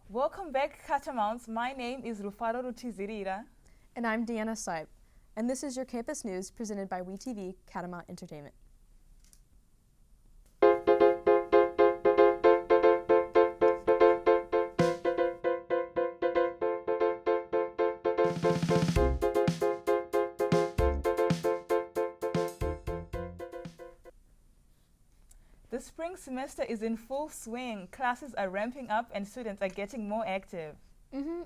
Welcome back, Catamounts. My name is Rufaro Rutizirira. And I'm Deanna Sipe, and this is your campus news presented by WeTV Catamount Entertainment. The spring semester is in full swing. Classes are ramping up and students are getting more active.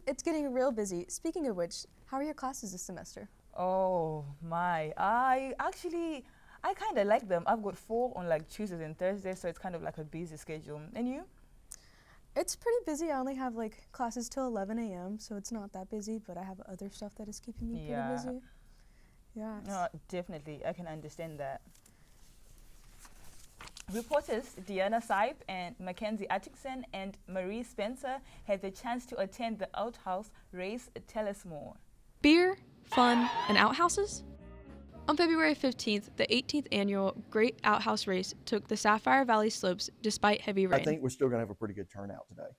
It's getting real busy. Speaking of which, how are your classes this semester? Oh my, I kind of like them. I've got 4 on like Tuesdays and Thursdays, so it's kind of like a busy schedule. And you? It's pretty busy. I only have like classes till 11 a.m., so it's not that busy, but I have other stuff that is keeping me pretty busy. Yeah. No, definitely. I can understand that. Reporters Deanna Sipe and Mackenzie Atkinson and Marie Spencer had the chance to attend the Outhouse race. Tell us more. Beer, fun, and outhouses? On February 15th, the 18th annual Great Outhouse Race took the Sapphire Valley slopes despite heavy rain. I think we're still going to have a pretty good turnout today.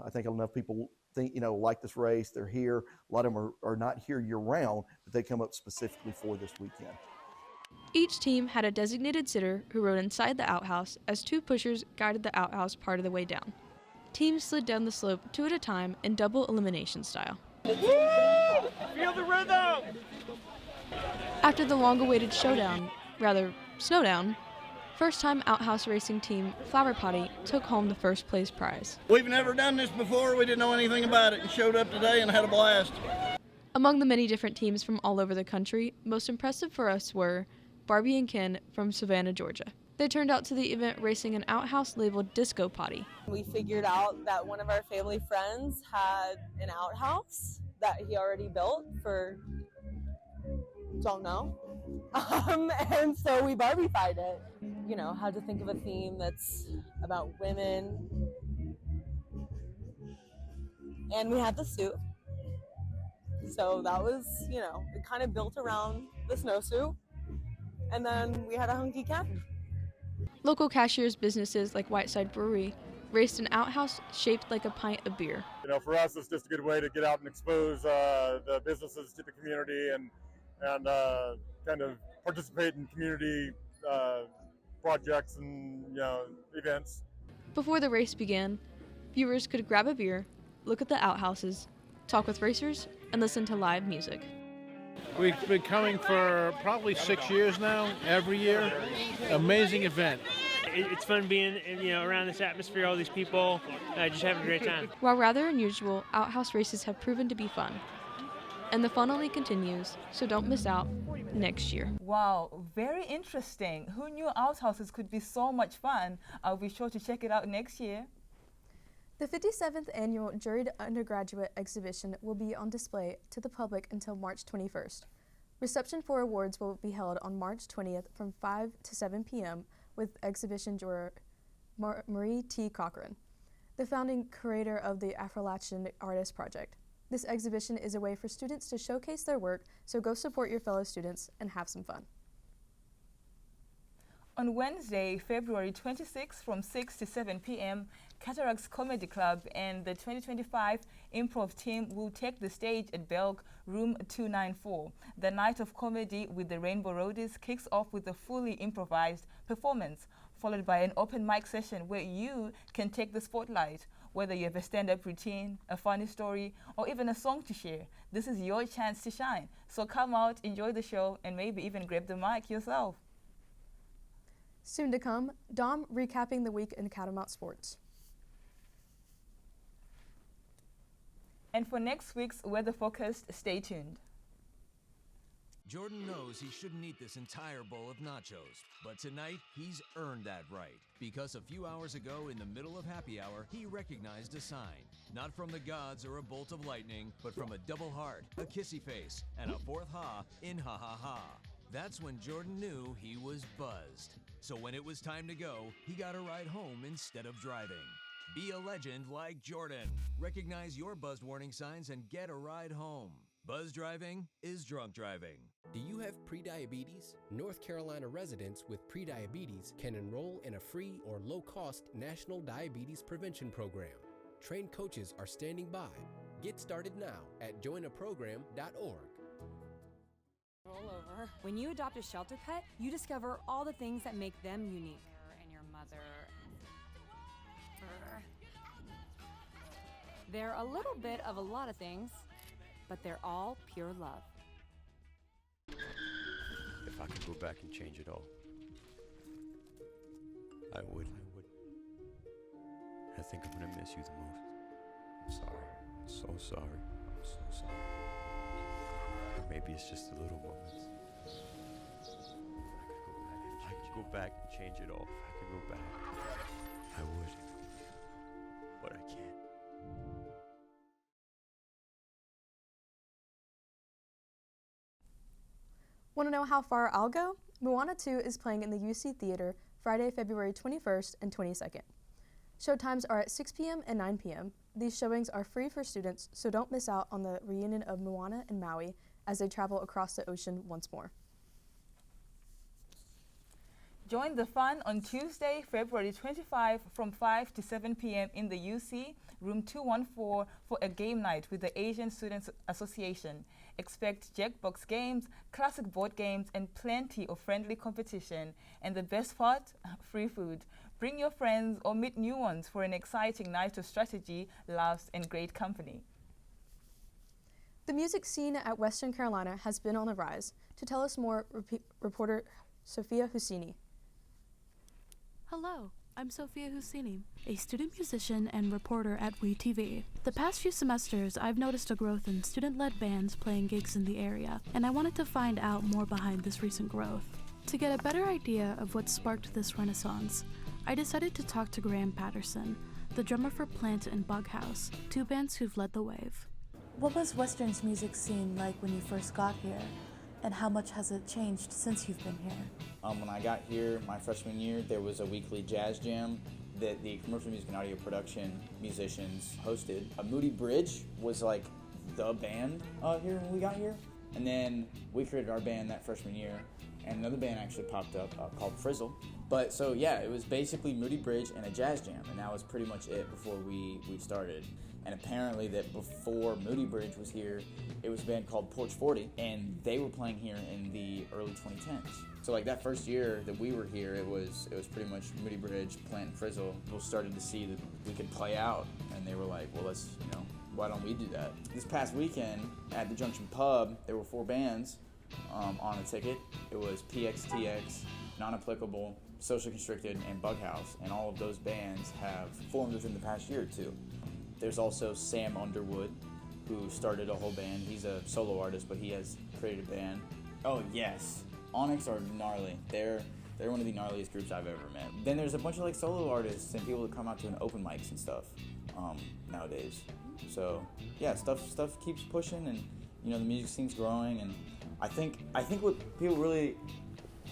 I think enough people like this race. They're here. A lot of them are not here year round, but they come up specifically for this weekend. Each team had a designated sitter who rode inside the outhouse as 2 pushers guided the outhouse part of the way down. Teams slid down the slope 2 at a time in double elimination style. Woo! Feel the rhythm! After the long-awaited snowdown, first-time outhouse racing team Flower Potty took home the first place prize. We've never done this before. We didn't know anything about it and showed up today and had a blast. Among the many different teams from all over the country, most impressive for us were Barbie and Ken from Savannah, Georgia. They turned out to the event racing an outhouse labeled Disco Potty. We figured out that one of our family friends had an outhouse that he already built for, don't know. And so we Barbified it. Had to think of a theme that's about women. And we had the suit. So that was, it kind of built around the snowsuit. And then we had a hunky cabin. Local cashiers businesses like Whiteside Brewery raced an outhouse shaped like a pint of beer. For us, it's just a good way to get out and expose the businesses to the community and kind of participate in community projects and events. Before the race began, viewers could grab a beer, look at the outhouses, talk with racers, and listen to live music. We've been coming for probably 6 years now, every year. Amazing event. It's fun being around this atmosphere, all these people, just having a great time. While rather unusual, outhouse races have proven to be fun. And the fun only continues, so don't miss out next year. Wow, very interesting. Who knew outhouses could be so much fun? I'll be sure to check it out next year. The 57th annual Juried Undergraduate Exhibition will be on display to the public until March 21st. Reception for awards will be held on March 20th from 5 to 7 p.m. with exhibition juror Marie T. Cochran, the founding creator of the Afro-Latin Artist Project. This exhibition is a way for students to showcase their work, so go support your fellow students and have some fun. On Wednesday, February 26th from 6 to 7 p.m., Cataracts Comedy Club and the 2025 improv team will take the stage at Belk Room 294. The night of comedy with the Rainbow Roadies kicks off with a fully improvised performance, followed by an open mic session where you can take the spotlight. Whether you have a stand-up routine, a funny story, or even a song to share, this is your chance to shine. So come out, enjoy the show, and maybe even grab the mic yourself. Soon to come, Dom recapping the week in Catamount Sports. And for next week's weather forecast, stay tuned. Jordan knows he shouldn't eat this entire bowl of nachos, but tonight he's earned that right. Because a few hours ago, in the middle of happy hour, he recognized a sign. Not from the gods or a bolt of lightning, but from a double heart, a kissy face, and a fourth ha in ha ha ha. That's when Jordan knew he was buzzed. So when it was time to go, he got a ride home instead of driving. Be a legend like Jordan. Recognize your buzzed warning signs and get a ride home. Buzz driving is drunk driving. Do you have prediabetes? North Carolina residents with prediabetes can enroll in a free or low-cost national diabetes prevention program. Trained coaches are standing by. Get started now at joinaprogram.org. Roll over. When you adopt a shelter pet, you discover all the things that make them unique. And your mother. They're a little bit of a lot of things, but they're all pure love. If I could go back and change it all, I would. I think I'm gonna miss you the most. I'm sorry. I'm so sorry. I'm so sorry. Or maybe it's just the little moments. If I could go back and change it all, if I could go back, I would. But I can't. Want to know how far I'll go? Moana 2 is playing in the UC Theater Friday, February 21st and 22nd. Showtimes are at 6 p.m. and 9 p.m. These showings are free for students, so don't miss out on the reunion of Moana and Maui as they travel across the ocean once more. Join the fun on Tuesday, February 25 from 5 to 7 p.m. in the UC, room 214 for a game night with the Asian Students Association. Expect Jackbox games, classic board games, and plenty of friendly competition. And the best part, free food. Bring your friends or meet new ones for an exciting night of strategy, laughs, and great company. The music scene at Western Carolina has been on the rise. To tell us more, reporter Sophia Husseini. Hello, I'm Sophia Husseini, a student musician and reporter at WeTV. The past few semesters, I've noticed a growth in student-led bands playing gigs in the area, and I wanted to find out more behind this recent growth. To get a better idea of what sparked this renaissance, I decided to talk to Graham Patterson, the drummer for Plant and Bughouse, two bands who've led the wave. What was Western's music scene like when you first got here, and how much has it changed since you've been here? When I got here my freshman year, there was a weekly jazz jam that the commercial music and audio production musicians hosted. Moody Bridge was like the band here when we got here, and then we created our band that freshman year, and another band actually popped up called Frizzle. But so yeah, it was basically Moody Bridge and a jazz jam, and that was pretty much it before we started. And apparently that before Moody Bridge was here, it was a band called Porch 40, and they were playing here in the early 2010s. So like that first year that we were here, it was pretty much Moody Bridge, Plant, and Frizzle. People started to see that we could play out, and they were like, well, let's, why don't we do that? This past weekend at the Junction Pub, there were 4 bands on a ticket. It was PXTX, Non-Applicable, Social Constricted, and Bughouse, and all of those bands have formed within the past year or two. There's also Sam Underwood, who started a whole band. He's a solo artist, but he has created a band. Oh yes, Onyx are gnarly. They're one of the gnarliest groups I've ever met. Then there's a bunch of like solo artists and people that come out to an open mics and stuff nowadays. So yeah, stuff keeps pushing, and the music scene's growing, and I think what people really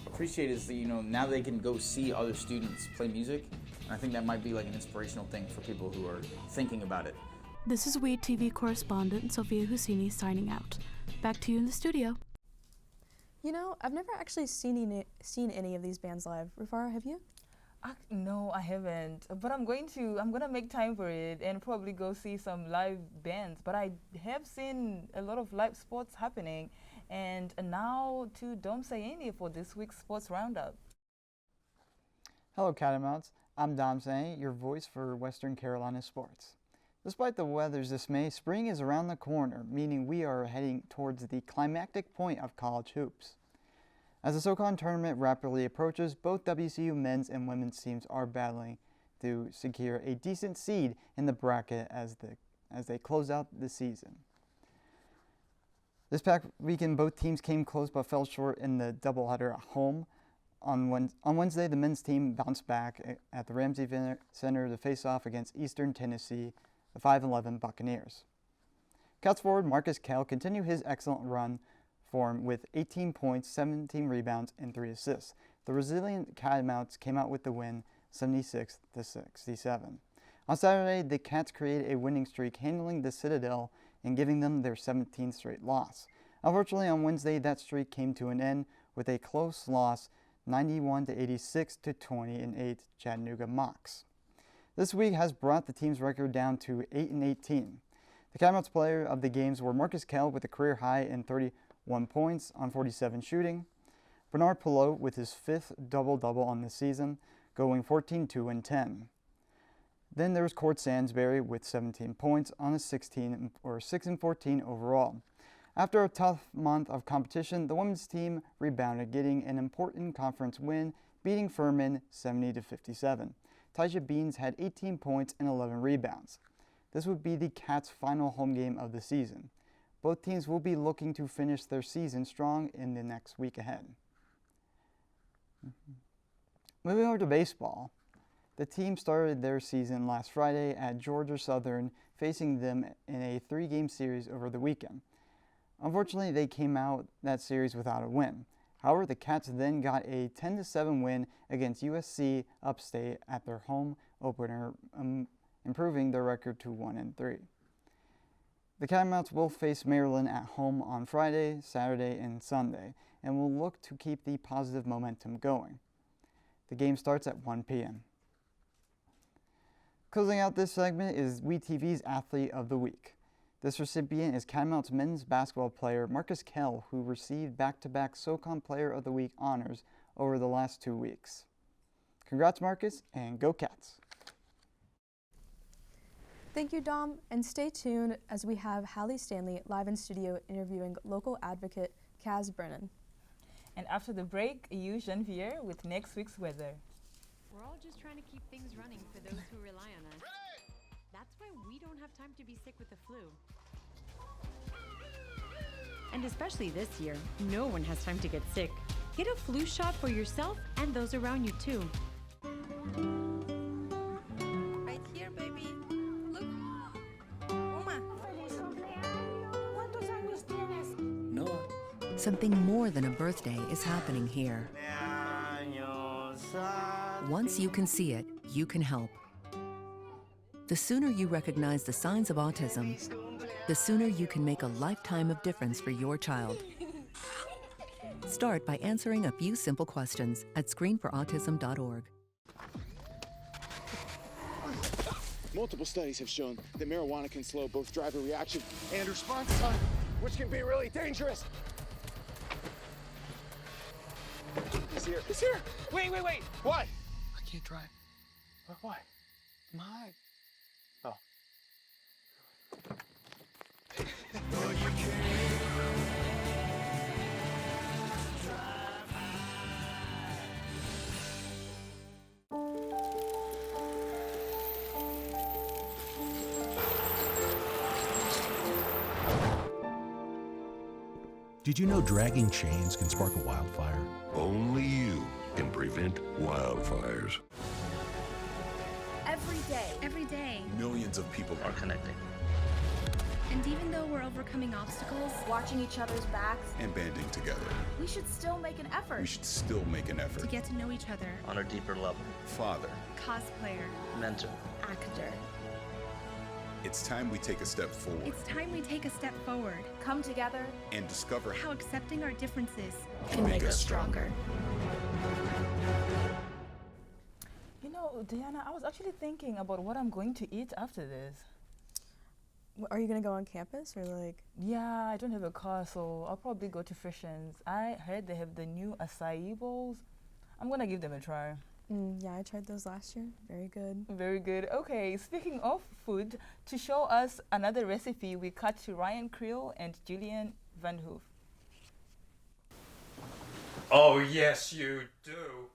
appreciate is that now they can go see other students play music, and I think that might be like an inspirational thing for people who are thinking about it. This is WeTV correspondent Sophia Husseini signing out. Back to you in the studio. I've never actually seen any of these bands live. Rufara, have you? No, I haven't. But I'm gonna make time for it and probably go see some live bands. But I have seen a lot of live sports happening. And now to Dom Sayeni for this week's Sports Roundup. Hello, Catamounts. I'm Dom Sayeni, your voice for Western Carolina sports. Despite the weather's dismay, spring is around the corner, meaning we are heading towards the climactic point of college hoops. As the SoCon tournament rapidly approaches, both WCU men's and women's teams are battling to secure a decent seed in the bracket as they close out the season. This past weekend, both teams came close but fell short in the doubleheader at home. On Wednesday, the men's team bounced back at the Ramsey Center to face off against Eastern Tennessee, the 5-11 Buccaneers. Cats forward Marcus Kell continued his excellent run form with 18 points, 17 rebounds, and 3 assists. The resilient Catamounts came out with the win, 76-67. On Saturday, the Cats created a winning streak, handling the Citadel and giving them their 17th straight loss. Unfortunately, on Wednesday, that streak came to an end with a close loss, 91-86 to 20 in 8 Chattanooga Mocs. This week has brought the team's record down to 8-18. The Catamounts player of the games were Marcus Kell with a career high in 31 points on 47 shooting. Bernard Pelot with his 5th double-double on the season, going 14-2-10. Then there's Cord Sansbury with 17 points on a 6-14 overall. After a tough month of competition, the women's team rebounded, getting an important conference win, beating Furman 70-57. Taisha Beans had 18 points and 11 rebounds. This would be the Cats' final home game of the season. Both teams will be looking to finish their season strong in the next week ahead. Moving over to baseball. The team started their season last Friday at Georgia Southern, facing them in a 3-game series over the weekend. Unfortunately, they came out that series without a win. However, the Cats then got a 10-7 win against USC Upstate at their home opener, improving their record to 1-3. The Catamounts will face Maryland at home on Friday, Saturday, and Sunday, and will look to keep the positive momentum going. The game starts at 1 p.m. Closing out this segment is WeTV's Athlete of the Week. This recipient is Catamounts men's basketball player Marcus Kell, who received back-to-back SoCon Player of the Week honors over the last 2 weeks. Congrats, Marcus, and go Cats! Thank you, Dom, and stay tuned as we have Hallie Stanley live in studio interviewing local advocate Kaz Brennan. And after the break, you, Genevieve, with next week's weather. We're all just trying to keep things running for those who rely on us. That's why we don't have time to be sick with the flu. And especially this year, no one has time to get sick. Get a flu shot for yourself and those around you too. Right here, baby. Look. Uma. Noah. Something more than a birthday is happening here. Once you can see it, you can help. The sooner you recognize the signs of autism, the sooner you can make a lifetime of difference for your child. Start by answering a few simple questions at screenforautism.org. Multiple studies have shown that marijuana can slow both driver reaction and response time, which can be really dangerous. He's here. He's here. Wait. What? I can't drive. Why? My. Oh. Did you know dragging chains can spark a wildfire? Only you can prevent wildfires. Every day, Millions of people are connecting. and even though we're overcoming obstacles, Watching each other's backs. And banding together. We should still make an effort. We should still make an to effort. get to know each other, On a deeper level. Father. cosplayer, Mentor. Actor. It's time we take a step forward it's time we take a step forward. Come together. and discover How accepting our differences can make us stronger. You know, Diana, I was actually thinking about what I'm going to eat after this. Are you going to go on campus or like? Yeah, I don't have a car, so I'll probably go to Fisher's. I heard they have the new acai bowls. I'm going to give them a try. Yeah, I tried those last year. Very good. Very good. Okay, speaking of food, to show us another recipe, we cut to Ryan Creel and Julian Van Hoof. Oh, yes, you do.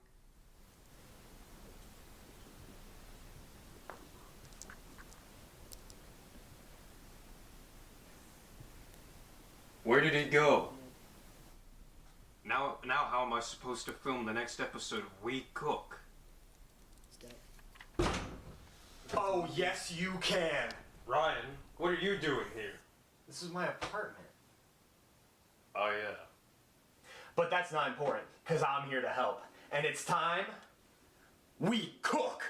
Where did he go? Now how am I supposed to film the next episode of We Cook? Oh, yes, you can. Ryan, what are you doing here? This is my apartment. Oh, yeah. But that's not important, because I'm here to help. And it's time we cook!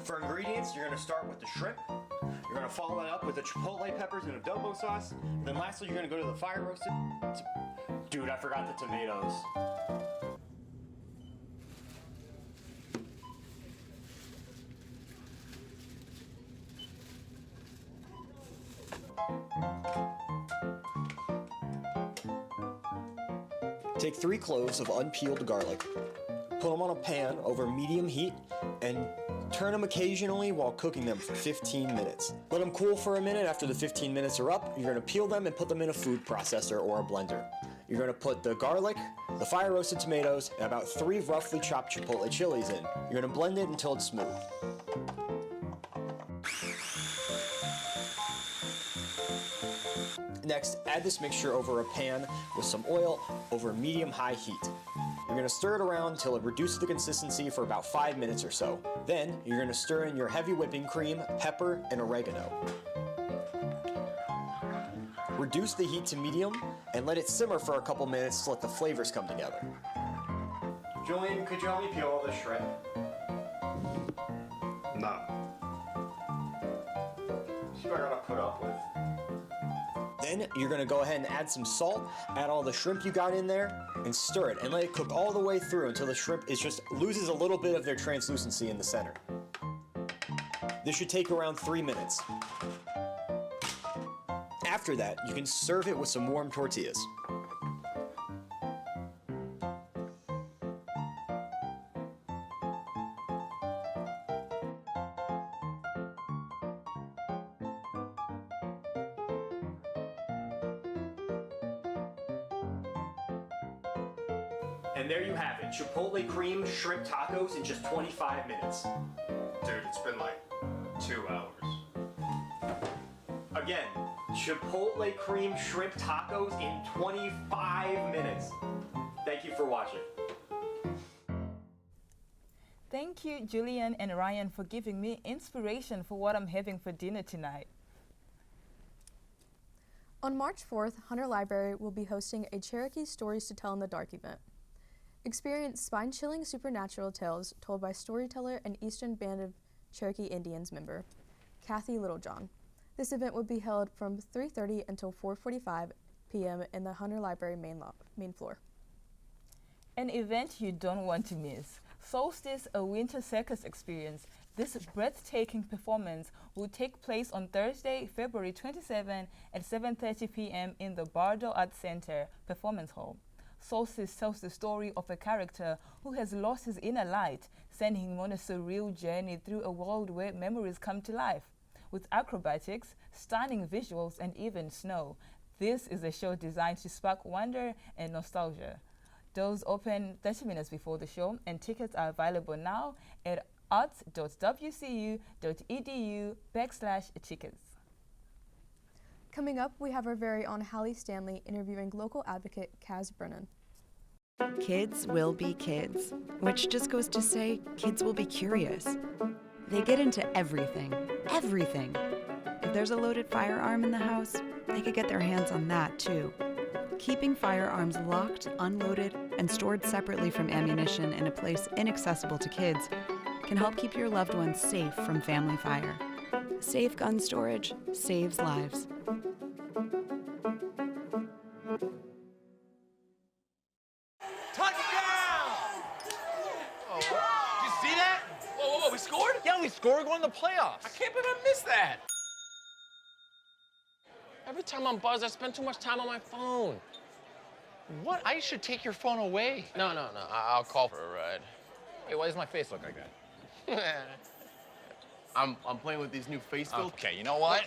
For ingredients, you're going to start with the shrimp. You're going to follow that up with the chipotle peppers and adobo sauce. And then lastly, you're going to go to the fire roasted Dude, I forgot the tomatoes. Take 3 cloves of unpeeled garlic, put them on a pan over medium heat, and turn them occasionally while cooking them for 15 minutes. Let them cool for a minute. After the 15 minutes are up, you're gonna peel them and put them in a food processor or a blender. You're gonna put the garlic, the fire roasted tomatoes, and about 3 roughly chopped chipotle chilies in. You're gonna blend it until it's smooth. Next, add this mixture over a pan with some oil over medium-high heat. You're gonna stir it around until it reduces the consistency for about 5 minutes or so. Then, you're gonna stir in your heavy whipping cream, pepper, and oregano. Reduce the heat to medium and let it simmer for a couple minutes to let the flavors come together. Julian, could you help me peel all this shrimp? No. See what I gotta put up with. Then you're gonna go ahead and add some salt, add all the shrimp you got in there, and stir it and let it cook all the way through until the shrimp loses a little bit of their translucency in the center. This should take around 3 minutes. After that, you can serve it with some warm tortillas. And there you have it, Chipotle cream shrimp tacos in just 25 minutes. Dude, it's been like 2 hours. Again, Chipotle cream shrimp tacos in 25 minutes. Thank you for watching. Thank you, Julian and Ryan, for giving me inspiration for what I'm having for dinner tonight. On March 4th, Hunter Library will be hosting a Cherokee Stories to Tell in the Dark event. Experience spine-chilling supernatural tales told by storyteller and Eastern Band of Cherokee Indians member, Kathy Littlejohn. This event will be held from 3:30 until 4:45 p.m. in the Hunter Library main floor. An event you don't want to miss. Solstice, a winter circus experience. This breathtaking performance will take place on Thursday, February 27 at 7:30 p.m. in the Bardo Arts Center Performance Hall. Solstice tells the story of a character who has lost his inner light, sending him on a surreal journey through a world where memories come to life. With acrobatics, stunning visuals, and even snow, this is a show designed to spark wonder and nostalgia. Doors open 30 minutes before the show, and tickets are available now at arts.wcu.edu/tickets. Coming up, we have our very own Hallie Stanley interviewing local advocate Kaz Brennan. Kids will be kids, which just goes to say kids will be curious. They get into everything, everything. If there's a loaded firearm in the house, they could get their hands on that too. Keeping firearms locked, unloaded, and stored separately from ammunition in a place inaccessible to kids can help keep your loved ones safe from family fire. Safe gun storage saves lives. We scored? Yeah, we scored. We're going to the playoffs. I can't believe I missed that. Every time I'm buzzed, I spend too much time on my phone. What? I should take your phone away. No. I'll call for a ride. Hey, why does my face look like that? I'm playing with these new face filters. Okay, you know what?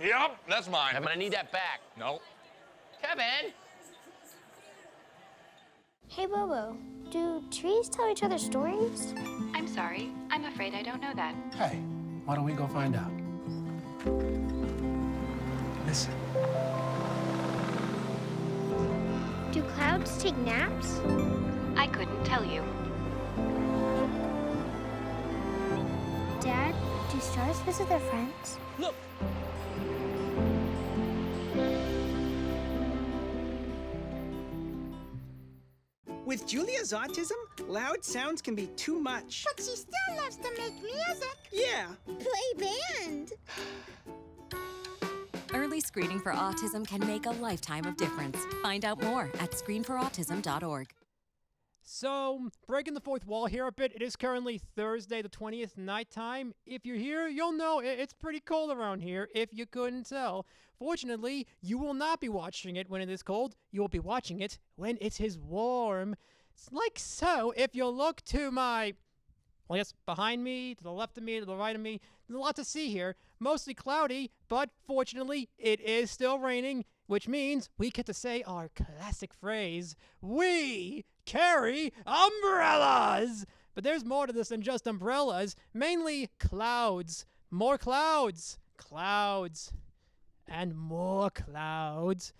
Yep, that's mine. I'm gonna need that back. No. Kevin! Hey, Bobo, do trees tell each other stories? I'm sorry. I'm afraid I don't know that. Hey, why don't we go find out? Listen. Do clouds take naps? I couldn't tell you. Dad, do stars visit their friends? Look! With Julia's autism, loud sounds can be too much. But she still loves to make music. Yeah. Play band. Early screening for autism can make a lifetime of difference. Find out more at screenforautism.org. So, breaking the fourth wall here a bit, it is currently Thursday the 20th nighttime. If you're here, you'll know it's pretty cold around here, if you couldn't tell. Fortunately, you will not be watching it when it is cold. You will be watching it when it is warm. It's like so. If you look to my, well, I guess behind me, to the left of me, to the right of me, there's a lot to see here. Mostly cloudy, but fortunately, it is still raining, which means we get to say our classic phrase, we carry umbrellas! But there's more to this than just umbrellas, mainly clouds. More clouds. Clouds. And more clouds.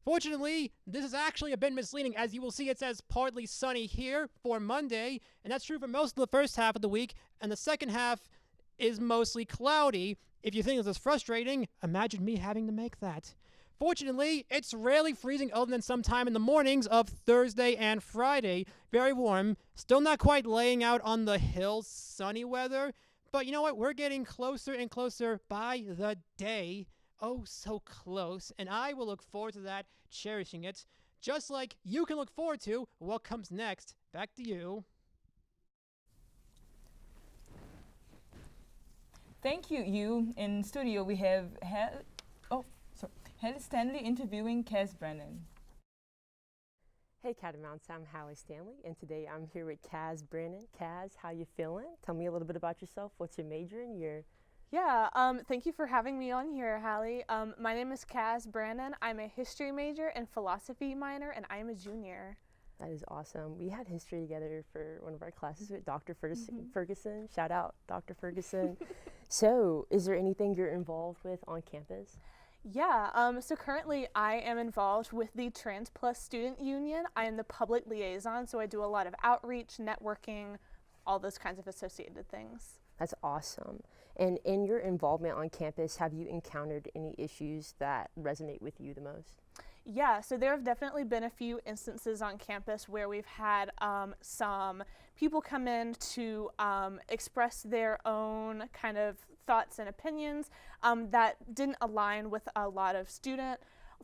Fortunately, this is actually a bit misleading. As you will see, it says partly sunny here for Monday, and that's true for most of the first half of the week, and the second half is mostly cloudy. If you think this is frustrating, imagine me having to make that. Fortunately, it's rarely freezing other than sometime in the mornings of Thursday and Friday. Very warm. Still not quite laying out on the hills sunny weather, but you know what? We're getting closer and closer by the day. Oh, so close, and I will look forward to that, cherishing it, just like you can look forward to what comes next. Back to you. Thank you. In studio, we have Hallie Stanley interviewing Kaz Brennan. Hey Catamounts, I'm Hallie Stanley, and today I'm here with Kaz Brennan. Kaz, how you feeling? Tell me a little bit about yourself. What's your major and your... Yeah, thank you for having me on here, Hallie. My name is Kaz Brannon. I'm a history major and philosophy minor, and I'm a junior. That is awesome. We had history together for one of our classes with Dr. Ferguson. Shout out, Dr. Ferguson. So, is there anything you're involved with on campus? Yeah, so currently I am involved with the Trans Plus Student Union. I am the public liaison, so I do a lot of outreach, networking, all those kinds of associated things. That's awesome. And in your involvement on campus, have you encountered any issues that resonate with you the most? Yeah, so there have definitely been a few instances on campus where we've had some people come in to express their own kind of thoughts and opinions that didn't align with a lot of student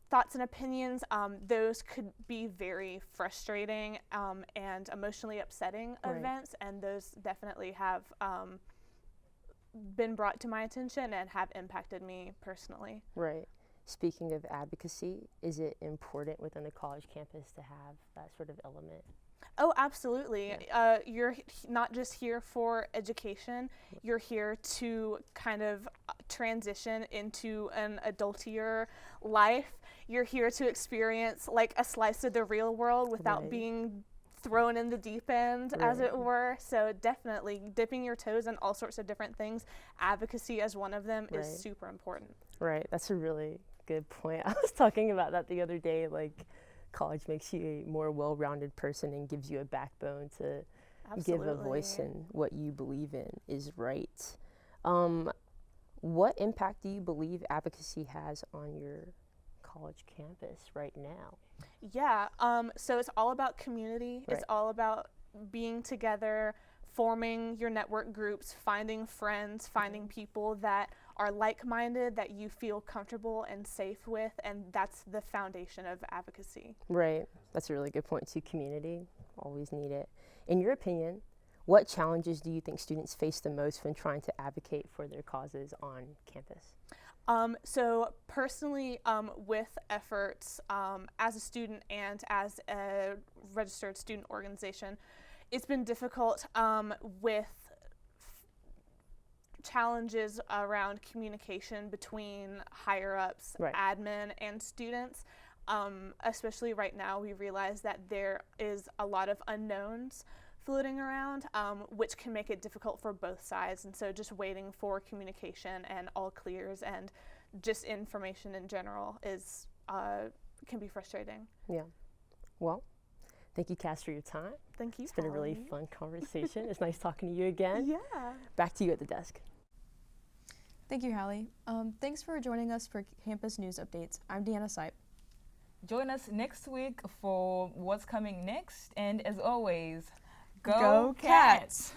thoughts and opinions. Those could be very frustrating and emotionally upsetting events, and those definitely have been brought to my attention and have impacted me personally. Right. Speaking of advocacy, is it important within a college campus to have that sort of element? Oh, absolutely. Yeah. You're not just here for education, you're here to kind of transition into an adultier life. You're here to experience like a slice of the real world without being thrown in the deep end, as it were. So definitely dipping your toes in all sorts of different things. Advocacy as one of them is super important. Right, that's a really good point. I was talking about that the other day, like college makes you a more well-rounded person and gives you a backbone to give a voice in what you believe in is right. What impact do you believe advocacy has on your college campus right now? Yeah, so it's all about community. It's all about being together, forming your network groups, finding friends, finding people that are like-minded, that you feel comfortable and safe with, and that's the foundation of advocacy. Right, that's a really good point too. Community, always need it. In your opinion, what challenges do you think students face the most when trying to advocate for their causes on campus? So personally, with efforts as a student and as a registered student organization, it's been difficult with challenges around communication between higher-ups, admin, and students. Especially right now, we realize that there is a lot of unknowns floating around, which can make it difficult for both sides. And so just waiting for communication and all clears and just information in general is can be frustrating. Yeah. Well, thank you, Cass, for your time. Thank you. It's been a really fun conversation. It's nice talking to you again. Yeah. Back to you at the desk. Thank you, Hallie. Thanks for joining us for Campus News Updates. I'm Deanna Sipe. Join us next week for what's coming next, and as always, Go Cats!